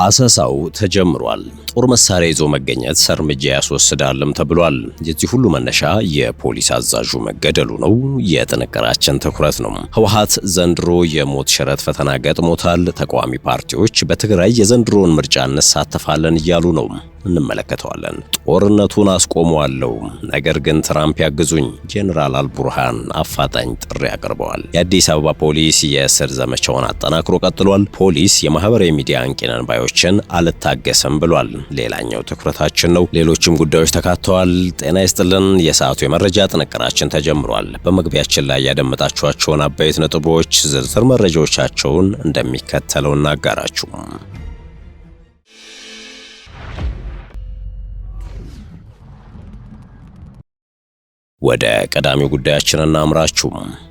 አሰሳው ተጀምሯል። ጦር መሳሪያ ይዞ መገኘት እርምጃ ያስወስዳልም ተብሏል። የዚህ ሁሉ መነሻ የፖሊስ አዛዡ መገደሉ ነው። የጥንቅራችን ትኩረት ነው። ህወሓት ዘንድሮ የሞት ሽረት ፈተና ገጥሞታል። ተቃዋሚ ፓርቲዎች በትግራይ የዘንድሮን ምርጫ እንሳተፋለን እያሉ ነው። እንመለከተዋለን። ጦርነቱን አስቆመዋለሁ፣ ነገር ግን ትራምፕ ያግዙኝ፣ ጄኔራል አልቡርሃን አፋጣኝ ጥሪ አቅርበዋል። የአዲስ አበባ ፖሊስ የእስር ዘመቻውን አጠናክሮ ቀጥሏል። ፖሊስ የማህበራዊ ሚዲያ አንቂ ነን ባዮችን አልታገሰም ብሏል። ሌላኛው ትኩረታችን ነው። ሌሎችም ጉዳዮች ተካተዋል። ጤና ይስጥልን። የሰዓቱ የመረጃ ጥንቅራችን ተጀምሯል። በመግቢያችን ላይ ያደመጣችኋቸውን አበይት ነጥቦች ዝርዝር መረጃዎቻቸውን እንደሚከተለው እናጋራችሁ። ወደ ቀዳሚው ጉዳያችን እናምራችሁ።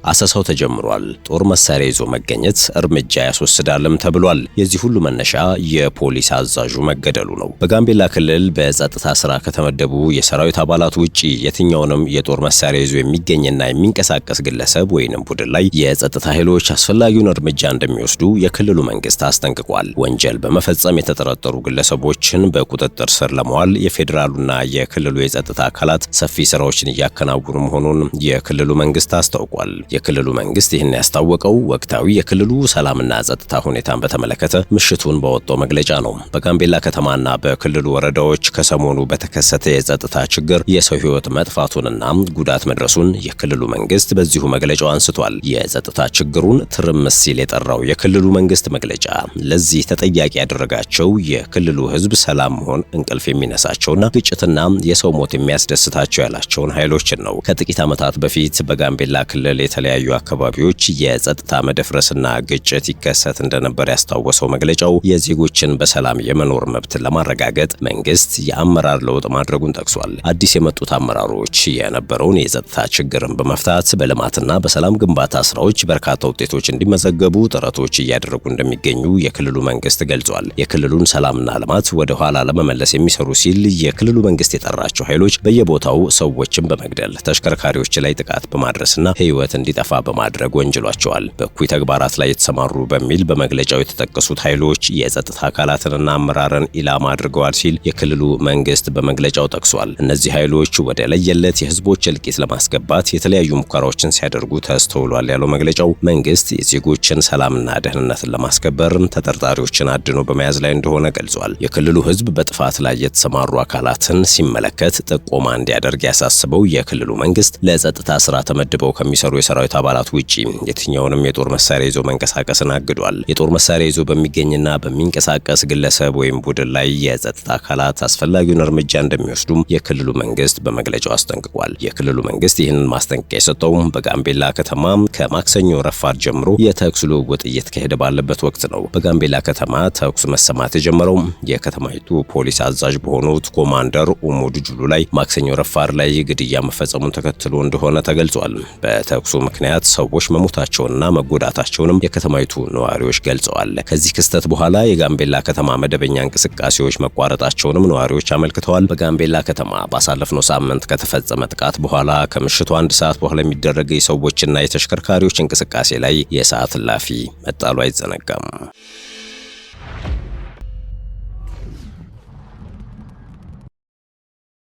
አሰሳው ተጀምሯል። ጦር መሳሪያ ይዞ መገኘት እርምጃ ያስወስዳልም ተብሏል። የዚህ ሁሉ መነሻ የፖሊስ አዛዡ መገደሉ ነው። በጋምቤላ ክልል በጸጥታ ስራ ከተመደቡ የሰራዊት አባላት ውጪ የትኛውንም የጦር መሳሪያ ይዞ የሚገኝና የሚንቀሳቀስ ግለሰብ ወይንም ቡድን ላይ የጸጥታ ኃይሎች አስፈላጊውን እርምጃ እንደሚወስዱ የክልሉ መንግስት አስጠንቅቋል። ወንጀል በመፈጸም የተጠረጠሩ ግለሰቦችን በቁጥጥር ስር ለማዋል የፌዴራሉና የክልሉ የጸጥታ አካላት ሰፊ ስራዎችን እያከናወኑ መሆኑን የክልሉ መንግስት አስታውቋል። የክልሉ መንግስት ይህን ያስታወቀው ወቅታዊ የክልሉ ሰላምና ጸጥታ ሁኔታን በተመለከተ ምሽቱን በወጣው መግለጫ ነው። በጋምቤላ ከተማና በክልሉ ወረዳዎች ከሰሞኑ በተከሰተ የጸጥታ ችግር የሰው ህይወት መጥፋቱንና ጉዳት መድረሱን የክልሉ መንግስት በዚሁ መግለጫው አንስቷል። የጸጥታ ችግሩን ትርምስ ሲል የጠራው የክልሉ መንግስት መግለጫ ለዚህ ተጠያቂ ያደረጋቸው የክልሉ ህዝብ ሰላም መሆን እንቅልፍ የሚነሳቸውና ግጭትና የሰው ሞት የሚያስደስታቸው ያላቸውን ኃይሎችን ነው። ከጥቂት ዓመታት በፊት በጋምቤላ ክልል የተለያዩ አካባቢዎች የጸጥታ መደፍረስና ግጭት ይከሰት እንደነበር ያስታወሰው መግለጫው የዜጎችን በሰላም የመኖር መብት ለማረጋገጥ መንግስት የአመራር ለውጥ ማድረጉን ጠቅሷል። አዲስ የመጡት አመራሮች የነበረውን የጸጥታ ችግርን በመፍታት በልማትና በሰላም ግንባታ ስራዎች በርካታ ውጤቶች እንዲመዘገቡ ጥረቶች እያደረጉ እንደሚገኙ የክልሉ መንግስት ገልጿል። የክልሉን ሰላምና ልማት ወደ ኋላ ለመመለስ የሚሰሩ ሲል የክልሉ መንግስት የጠራቸው ኃይሎች በየቦታው ሰዎችን በመግደል ተሽከርካሪዎች ላይ ጥቃት በማድረስና ህይወት እንዲጠፋ በማድረግ ወንጅሏቸዋል። በእኩይ ተግባራት ላይ የተሰማሩ በሚል በመግለጫው የተጠቀሱት ኃይሎች የጸጥታ አካላትንና አመራርን ኢላማ አድርገዋል ሲል የክልሉ መንግስት በመግለጫው ጠቅሷል። እነዚህ ኃይሎች ወደ ለየለት የህዝቦች እልቂት ለማስገባት የተለያዩ ሙከራዎችን ሲያደርጉ ተስተውሏል ያለው መግለጫው መንግስት የዜጎችን ሰላምና ደህንነትን ለማስከበር ተጠርጣሪዎችን አድኖ በመያዝ ላይ እንደሆነ ገልጿል። የክልሉ ህዝብ በጥፋት ላይ የተሰማሩ አካላትን ሲመለከት ጥቆማ እንዲያደርግ ያሳስበው የክልሉ መንግስት ለጸጥታ ስራ ተመድበው ከሚሰሩ የሰራዊት አባላት ውጪ የትኛውንም የጦር መሳሪያ ይዞ መንቀሳቀስን አግዷል። የጦር መሳሪያ ይዞ በሚገኝና በሚንቀሳቀስ ግለሰብ ወይም ቡድን ላይ የጸጥታ አካላት አስፈላጊውን እርምጃ እንደሚወስዱም የክልሉ መንግስት በመግለጫው አስጠንቅቋል። የክልሉ መንግስት ይህንን ማስጠንቀቂያ የሰጠው በጋምቤላ ከተማ ከማክሰኞ ረፋድ ጀምሮ የተኩስ ልውውጥ እየተካሄደ ባለበት ወቅት ነው። በጋምቤላ ከተማ ተኩስ መሰማት የጀመረው የከተማይቱ ፖሊስ አዛዥ በሆኑት ኮማንደር ኡሙድ ጁሉ ላይ ማክሰኞ ረፋድ ላይ ግድያ መፈጸሙን ተከትሎ እንደሆነ ተገልጿል። በተኩሱ ምክንያት ሰዎች መሞታቸውንና መጎዳታቸውንም የከተማይቱ ነዋሪዎች ገልጸዋል። ከዚህ ክስተት በኋላ የጋምቤላ ከተማ መደበኛ እንቅስቃሴዎች መቋረጣቸውንም ነዋሪዎች አመልክተዋል። በጋምቤላ ከተማ ባሳለፍነው ሳምንት ከተፈጸመ ጥቃት በኋላ ከምሽቱ 1 ሰዓት በኋላ የሚደረግ የሰዎችና የተሽከርካሪዎች እንቅስቃሴ ላይ የሰዓት እላፊ መጣሉ አይዘነጋም።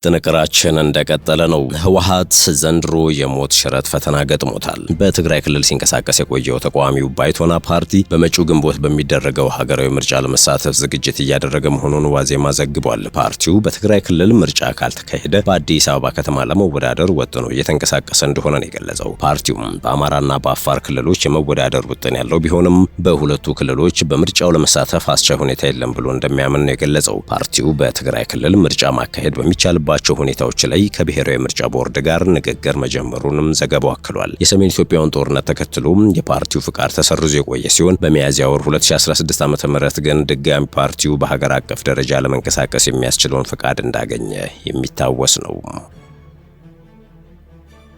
ጥንቅራችን እንደቀጠለ ነው። ህወሓት ዘንድሮ የሞት ሽረት ፈተና ገጥሞታል። በትግራይ ክልል ሲንቀሳቀስ የቆየው ተቃዋሚው ባይቶና ፓርቲ በመጪው ግንቦት በሚደረገው ሀገራዊ ምርጫ ለመሳተፍ ዝግጅት እያደረገ መሆኑን ዋዜማ ዘግቧል። ፓርቲው በትግራይ ክልል ምርጫ ካልተካሄደ በአዲስ አበባ ከተማ ለመወዳደር ወጥኖ እየተንቀሳቀሰ እንደሆነ ነው የገለጸው። ፓርቲው በአማራና በአፋር ክልሎች የመወዳደር ውጥን ያለው ቢሆንም በሁለቱ ክልሎች በምርጫው ለመሳተፍ አስቻይ ሁኔታ የለም ብሎ እንደሚያምን ነው የገለጸው። ፓርቲው በትግራይ ክልል ምርጫ ማካሄድ በሚቻልባቸው ሁኔታዎች ላይ ከብሔራዊ ምርጫ ቦርድ ጋር ንግግር መጀመሩንም ዘገባው አክሏል። የሰሜን ኢትዮጵያውን ጦርነት ተከትሎ የፓርቲው ፍቃድ ተሰርዞ የቆየ ሲሆን በሚያዝያ ወር 2016 ዓ.ም ግን ድጋሚ ፓርቲው በሀገር አቀፍ ደረጃ ለመንቀሳቀስ የሚያስችለውን ፍቃድ እንዳገኘ የሚታወስ ነው።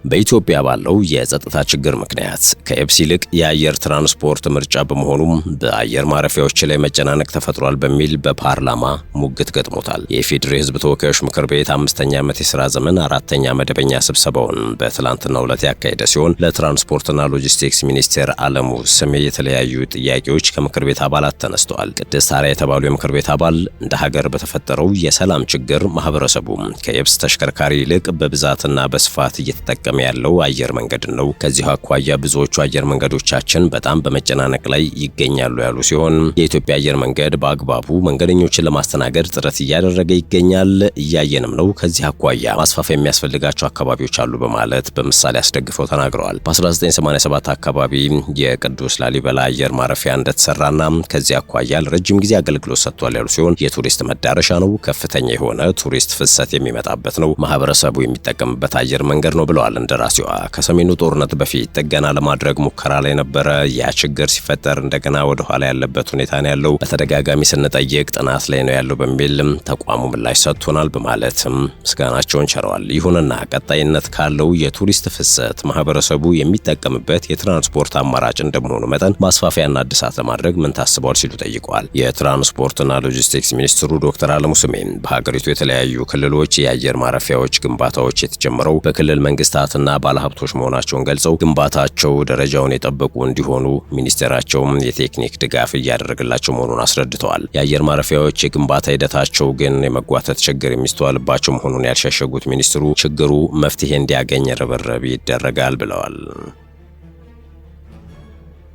በኢትዮጵያ ባለው የጸጥታ ችግር ምክንያት ከየብስ ይልቅ የአየር ትራንስፖርት ምርጫ በመሆኑም በአየር ማረፊያዎች ላይ መጨናነቅ ተፈጥሯል በሚል በፓርላማ ሙግት ገጥሞታል። የኢፌዴሪ ሕዝብ ተወካዮች ምክር ቤት 5ኛ ዓመት የሥራ ዘመን 4ኛ መደበኛ ስብሰባውን በትላንትናው ዕለት ያካሄደ ሲሆን ለትራንስፖርትና ሎጂስቲክስ ሚኒስቴር አለሙ ስሜ የተለያዩ ጥያቄዎች ከምክር ቤት አባላት ተነስተዋል። ቅድስት አርአያ የተባሉ የምክር ቤት አባል እንደ ሀገር በተፈጠረው የሰላም ችግር ማህበረሰቡ ከየብስ ተሽከርካሪ ይልቅ በብዛትና በስፋት እየተጠቀመ ያለው አየር መንገድ ነው። ከዚህ አኳያ ብዙዎቹ አየር መንገዶቻችን በጣም በመጨናነቅ ላይ ይገኛሉ ያሉ ሲሆን የኢትዮጵያ አየር መንገድ በአግባቡ መንገደኞችን ለማስተናገድ ጥረት እያደረገ ይገኛል፣ እያየንም ነው። ከዚህ አኳያ ማስፋፋያ የሚያስፈልጋቸው አካባቢዎች አሉ በማለት በምሳሌ አስደግፈው ተናግረዋል። በ1987 አካባቢ የቅዱስ ላሊበላ አየር ማረፊያ እንደተሰራና ከዚህ አኳያ ለረጅም ጊዜ አገልግሎት ሰጥቷል ያሉ ሲሆን የቱሪስት መዳረሻ ነው፣ ከፍተኛ የሆነ ቱሪስት ፍሰት የሚመጣበት ነው፣ ማህበረሰቡ የሚጠቀምበት አየር መንገድ ነው ብለዋል። እንደራሴዋ ከሰሜኑ ጦርነት በፊት ጥገና ለማድረግ ሙከራ ላይ ነበረ። ያ ችግር ሲፈጠር እንደገና ወደ ኋላ ያለበት ሁኔታ ነው ያለው። በተደጋጋሚ ስንጠይቅ ጥናት ላይ ነው ያለው በሚልም ተቋሙ ምላሽ ሰጥቶናል በማለትም ምስጋናቸውን ቸረዋል። ይሁንና ቀጣይነት ካለው የቱሪስት ፍሰት ማህበረሰቡ የሚጠቀምበት የትራንስፖርት አማራጭ እንደመሆኑ መጠን ማስፋፊያና እድሳት ለማድረግ ምን ታስቧል ሲሉ ጠይቀዋል። የትራንስፖርትና ሎጂስቲክስ ሚኒስትሩ ዶክተር አለሙ ስሜ በሀገሪቱ የተለያዩ ክልሎች የአየር ማረፊያዎች ግንባታዎች የተጀመረው በክልል መንግስታትና ባለሀብቶች መሆናቸውን ገልጸው ግንባታቸው ደረጃውን የጠበቁ እንዲሆኑ ሚኒስቴራቸውም የቴክኒክ ድጋፍ እያደረገላቸው መሆኑን አስረድተዋል። የአየር ማረፊያዎች የግንባታ ሂደታቸው ግን የመጓተት ችግር የሚስተዋልባቸው መሆኑን ያልሸሸጉት ሚኒስትሩ ችግሩ መፍትሄ እንዲያገኝ ርብርብ ይደረጋል ብለዋል።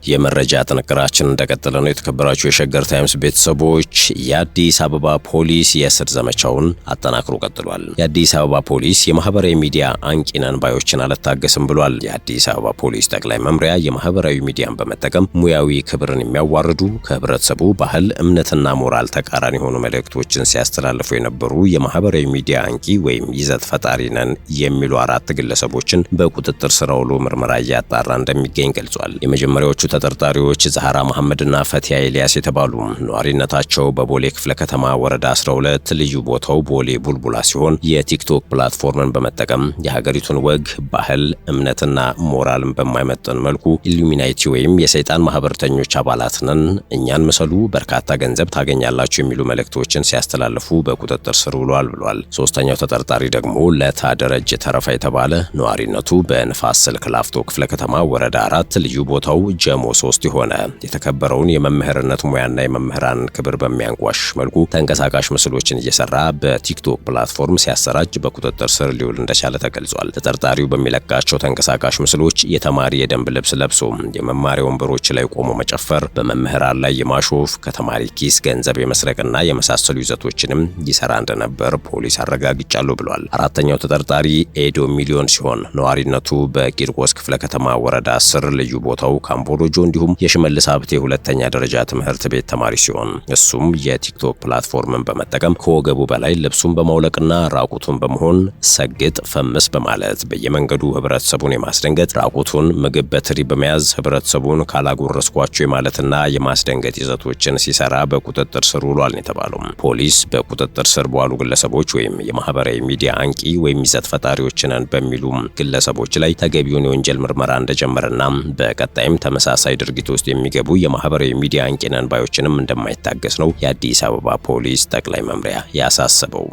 የመረጃ ጥንቅራችን እንደቀጠለ ነው። የተከበራችሁ የሸገር ታይምስ ቤተሰቦች የአዲስ አበባ ፖሊስ የእስር ዘመቻውን አጠናክሮ ቀጥሏል። የአዲስ አበባ ፖሊስ የማህበራዊ ሚዲያ አንቂ ነን ባዮችን አልታገስም ብሏል። የአዲስ አበባ ፖሊስ ጠቅላይ መምሪያ የማህበራዊ ሚዲያን በመጠቀም ሙያዊ ክብርን የሚያዋርዱ ከህብረተሰቡ ባህል፣ እምነትና ሞራል ተቃራኒ የሆኑ መልእክቶችን ሲያስተላልፉ የነበሩ የማህበራዊ ሚዲያ አንቂ ወይም ይዘት ፈጣሪ ነን የሚሉ 4 ግለሰቦችን በቁጥጥር ስር አውሎ ምርመራ እያጣራ እንደሚገኝ ገልጿል። የመጀመሪያዎቹ ተጠርጣሪዎች ዛህራ መሐመድና ፈቲያ ኤልያስ የተባሉ ነዋሪነታቸው በቦሌ ክፍለ ከተማ ወረዳ 12 ልዩ ቦታው ቦሌ ቡልቡላ ሲሆን የቲክቶክ ፕላትፎርምን በመጠቀም የሀገሪቱን ወግ፣ ባህል፣ እምነትና ሞራልን በማይመጥን መልኩ ኢሉሚናቲ ወይም የሰይጣን ማህበርተኞች አባላት ነን፣ እኛን ምሰሉ፣ በርካታ ገንዘብ ታገኛላችሁ የሚሉ መልእክቶችን ሲያስተላልፉ በቁጥጥር ስር ውሏል ብሏል። ሶስተኛው ተጠርጣሪ ደግሞ ለታ ደረጀ ተረፋ የተባለ ነዋሪነቱ በንፋስ ስልክ ላፍቶ ክፍለ ከተማ ወረዳ 4 ልዩ ቦታው ጀሞ 3 የሆነ የተከበረውን የመምህርነት ሙያና የመምህራን ክብር በሚያንቋሽሽ መልኩ ተንቀሳቃሽ ምስሎችን እየሰራ በቲክቶክ ፕላትፎርም ሲያሰራጭ በቁጥጥር ስር ሊውል እንደቻለ ተገልጿል። ተጠርጣሪው በሚለቃቸው ተንቀሳቃሽ ምስሎች የተማሪ የደንብ ልብስ ለብሶ የመማሪያ ወንበሮች ላይ ቆሞ መጨፈር፣ በመምህራን ላይ የማሾፍ፣ ከተማሪ ኪስ ገንዘብ የመስረቅና የመሳሰሉ ይዘቶችንም ይሰራ እንደነበር ፖሊስ አረጋግጫለሁ ብሏል። አራተኛው ተጠርጣሪ ኤዶ ሚሊዮን ሲሆን ነዋሪነቱ በቂርቆስ ክፍለ ከተማ ወረዳ 10 ልዩ ቦታው ካምቦሎጆ እንዲሁም የሽመልስ ሀብቴ ሁለተኛ ደረጃ ትምህርት ቤት ተማሪ ሲሆን እሱም የቲክቶክ ፕላትፎርምን በመጠቀም ከወገቡ በላይ ልብሱን በማውለቅና ራቁቱን በመሆን ሰግጥ ፈምስ በማለት በየመንገዱ ህብረተሰቡን የማስደንገጥ ራቁቱን ምግብ በትሪ በመያዝ ህብረተሰቡን ካላጎረስኳቸው የማለትና የማስደንገጥ ይዘቶችን ሲሰራ በቁጥጥር ስር ውሏል የተባለው ፖሊስ በቁጥጥር ስር በዋሉ ግለሰቦች ወይም የማህበራዊ ሚዲያ አንቂ ወይም ይዘት ፈጣሪዎች ነን በሚሉ ግለሰቦች ላይ ተገቢውን የወንጀል ምርመራ እንደጀመረና በቀጣይም ተመሳሳይ ድርጊት ውስጥ የሚገቡ የማህበራዊ ሚዲያ አንቂ ነን ባዮችንም እንደማይታገስ ነው የአዲስ አበባ ፖሊስ ጠቅላይ መምሪያ ያሳሰበው።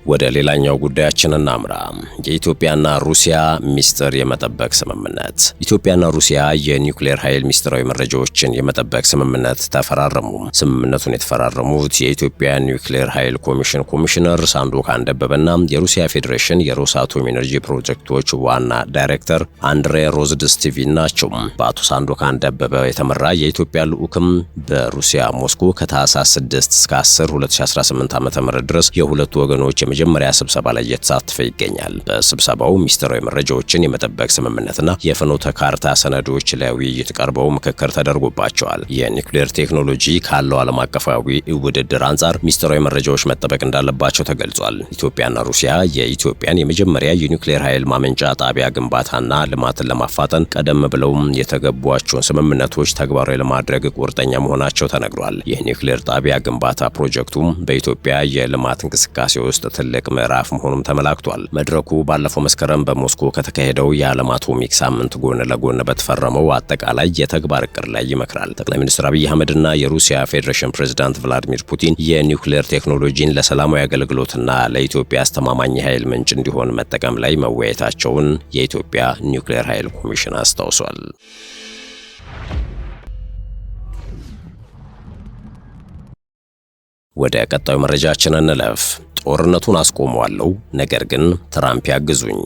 ወደ ሌላኛው ጉዳያችን እናምራ። የኢትዮጵያና ሩሲያ ሚስጥር የመጠበቅ ስምምነት። ኢትዮጵያና ሩሲያ የኒውክሌር ኃይል ሚስጥራዊ መረጃዎችን የመጠበቅ ስምምነት ተፈራረሙ። ስምምነቱን የተፈራረሙት የኢትዮጵያ ኒውክሌር ኃይል ኮሚሽን ኮሚሽነር ሳንዶካን ደበበና የሩሲያ ፌዴሬሽን የሮሳቶም ኢነርጂ ፕሮጀክቶች ዋና ዳይሬክተር አንድሬ ሮዝድስቲቪን ናቸው። በአቶ ሳንዶካን ደበበ የተመራ የኢትዮጵያ ልዑክም በሩሲያ ሞስኮ ከታህሳስ 6 እስከ 10 2018 ዓ.ም ድረስ የሁለቱ ወገኖች የመጀመሪያ ስብሰባ ላይ እየተሳተፈ ይገኛል። በስብሰባው ሚስጥራዊ መረጃዎችን የመጠበቅ ስምምነትና የፍኖተ ካርታ ሰነዶች ለውይይት ቀርበው ምክክር ተደርጎባቸዋል። የኒውክሌር ቴክኖሎጂ ካለው ዓለም አቀፋዊ ውድድር አንጻር ሚስጥራዊ መረጃዎች መጠበቅ እንዳለባቸው ተገልጿል። ኢትዮጵያና ሩሲያ የኢትዮጵያን የመጀመሪያ የኒውክሌር ኃይል ማመንጫ ጣቢያ ግንባታና ልማትን ለማፋጠን ቀደም ብለው የተገቧቸውን ስምምነቶች ተግባራዊ ለማድረግ ቁርጠኛ መሆናቸው ተነግሯል። የኒውክሌር ጣቢያ ግንባታ ፕሮጀክቱም በኢትዮጵያ የልማት እንቅስቃሴ ውስጥ ትልቅ ምዕራፍ መሆኑም ተመላክቷል። መድረኩ ባለፈው መስከረም በሞስኮ ከተካሄደው የዓለም አቶሚክ ሳምንት ጎን ለጎን በተፈረመው አጠቃላይ የተግባር እቅድ ላይ ይመክራል። ጠቅላይ ሚኒስትር አብይ አህመድና የሩሲያ ፌዴሬሽን ፕሬዝዳንት ቭላዲሚር ፑቲን የኒውክሌር ቴክኖሎጂን ለሰላማዊ አገልግሎትና ለኢትዮጵያ አስተማማኝ ኃይል ምንጭ እንዲሆን መጠቀም ላይ መወያየታቸውን የኢትዮጵያ ኒውክሌር ኃይል ኮሚሽን አስታውሷል። ወደ ቀጣዩ መረጃችን እንለፍ። ጦርነቱን አስቆመዋለሁ፣ ነገር ግን ትራምፕ ያግዙኝ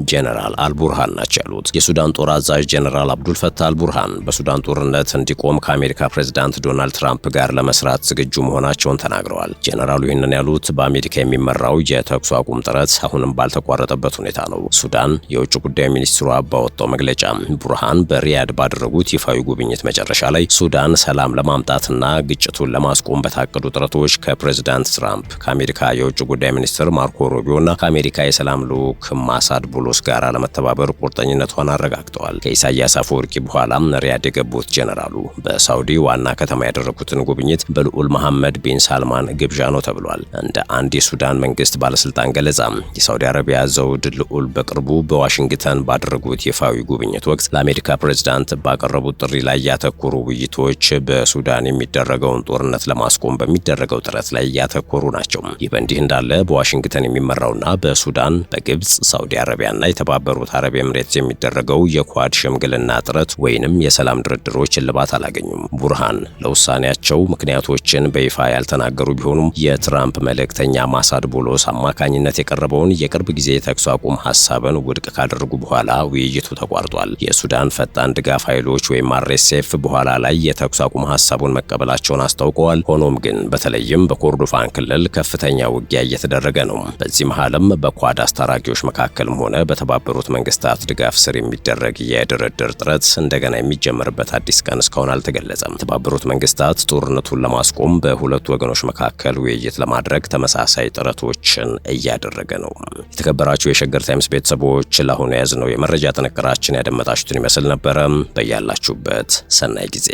ጀነራል አልቡርሃን ናቸው ያሉት። የሱዳን ጦር አዛዥ ጀነራል አብዱል ፈታህ አልቡርሃን በሱዳን ጦርነት እንዲቆም ከአሜሪካ ፕሬዝዳንት ዶናልድ ትራምፕ ጋር ለመስራት ዝግጁ መሆናቸውን ተናግረዋል። ጀነራሉ ይህንን ያሉት በአሜሪካ የሚመራው የተኩስ አቁም ጥረት አሁንም ባልተቋረጠበት ሁኔታ ነው። ሱዳን የውጭ ጉዳይ ሚኒስትሯ ባወጣው መግለጫ ቡርሃን በሪያድ ባደረጉት ይፋዊ ጉብኝት መጨረሻ ላይ ሱዳን ሰላም ለማምጣትና ግጭቱን ለማስቆም በታቀዱ ጥረቶች ከፕሬዝዳንት ትራምፕ፣ ከአሜሪካ የውጭ ጉዳይ ሚኒስትር ማርኮ ሩቢዮና ከአሜሪካ የሰላም ልዑክ ማሳድ ቡሎስ ጋር ለመተባበር ቁርጠኝነቷን አረጋግጠዋል። ከኢሳያስ አፈወርቂ በኋላም ሪያድ የገቡት ጀነራሉ በሳውዲ ዋና ከተማ ያደረጉትን ጉብኝት በልዑል መሐመድ ቢን ሳልማን ግብዣ ነው ተብሏል። እንደ አንድ የሱዳን መንግስት ባለስልጣን ገለጻ የሳውዲ አረቢያ ዘውድ ልዑል በቅርቡ በዋሽንግተን ባደረጉት ይፋዊ ጉብኝት ወቅት ለአሜሪካ ፕሬዝዳንት ባቀረቡት ጥሪ ላይ ያተኮሩ ውይይቶች በሱዳን የሚደረገውን ጦርነት ለማስቆም በሚደረገው ጥረት ላይ ያተኮሩ ናቸው። ይህ በእንዲህ እንዳለ በዋሽንግተን የሚመራውና በሱዳን፣ በግብጽ፣ ሳውዲ አረቢያና የተባበሩት አረብ ኤምሬትስ የሚደረገው የኳድ ሽምግልና ጥረት ወይንም የሰላም ድርድሮች እልባት አላገኙም። ቡርሃን ለውሳኔያቸው ምክንያቶችን በይፋ ያልተናገሩ ቢሆኑም የትራምፕ መልእክተኛ ማሳድ ቡሎስ አማካኝነት የቀረበውን የቅርብ ጊዜ የተኩስ አቁም ሐሳብን ውድቅ ካደረጉ በኋላ ውይይቱ ተቋርጧል። የሱዳን ፈጣን ድጋፍ ኃይሎች ወይም አርኤስኤፍ በኋላ ላይ የተኩስ አቁም ሐሳቡን መቀበላቸውን አስታውቀዋል። ሆኖም ግን በተለይም በኮርዶፋን ክልል ከፍተኛ ውጊያ እየተደረገ ነው። በዚህ መሃልም በኳድ አስታራቂዎች መካከልም ሆነ በተባበሩት መንግስታት ድጋፍ ስር የሚደረግ የድርድር ጥረት እንደገና የሚጀመርበት አዲስ ቀን እስካሁን አልተገለጸም። የተባበሩት መንግስታት ጦርነቱን ለማስቆም በሁለቱ ወገኖች መካከል ውይይት ለማድረግ ተመሳሳይ ጥረቶችን እያደረገ ነው። የተከበራችሁ የሸገር ታይምስ ቤተሰቦች ለአሁኑ የያዝነው የመረጃ ጥንቅራችን ያደመጣችሁትን ይመስል ነበረ። በያላችሁበት ሰናይ ጊዜ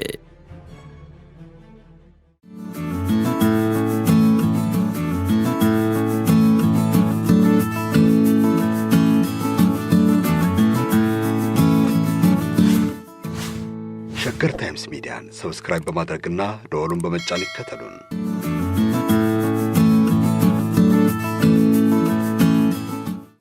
ሸገር ታይምስ ሚዲያን ሰብስክራይብ በማድረግና ደወሉን በመጫን ይከተሉን።